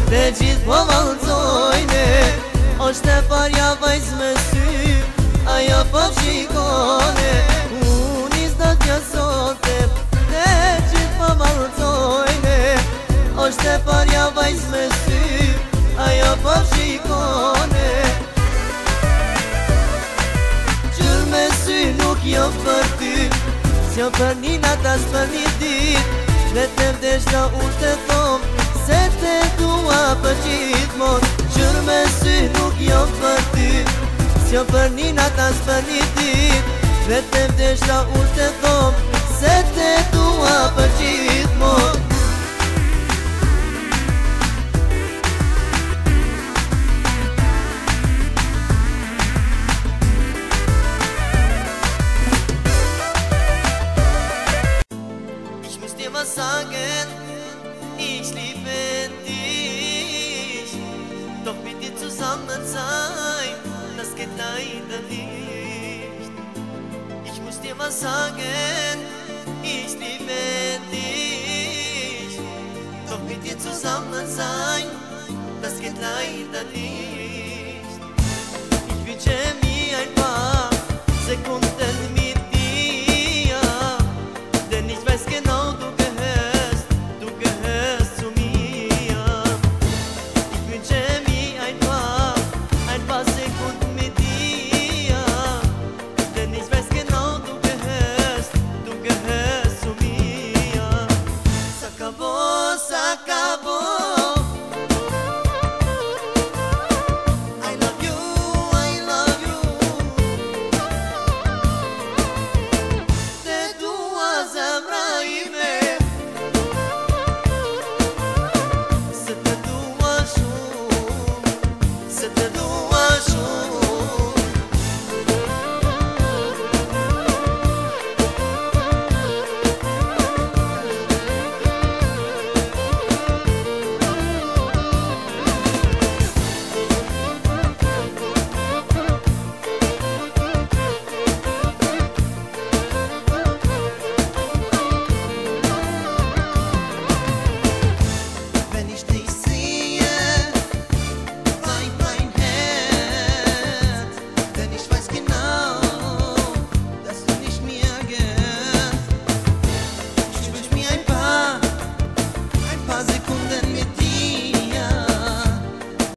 Dhe gjithë po valcojne, është e parja vajz me sy, ajo po shikone. Unë i zdo t'ja sote, dhe gjithë po valcojne, është e parja vajz me sy, ajo po shikone. Gjërë me sy nuk jo për ty, s'jo për një natas për një dit. Vetëm deshta unë të thom, se te dua për gjithmon. Gjërë me sy nuk jo për ty, s'jo për një natas për një dit. Vetëm deshta unë të thom, se te dua për gjithmon. Was sagen, ich liebe dich. Doch mit dir zusammen sein, das geht leider nicht. Ich muss dir was sagen, ich liebe dich. Doch mit dir zusammen sein,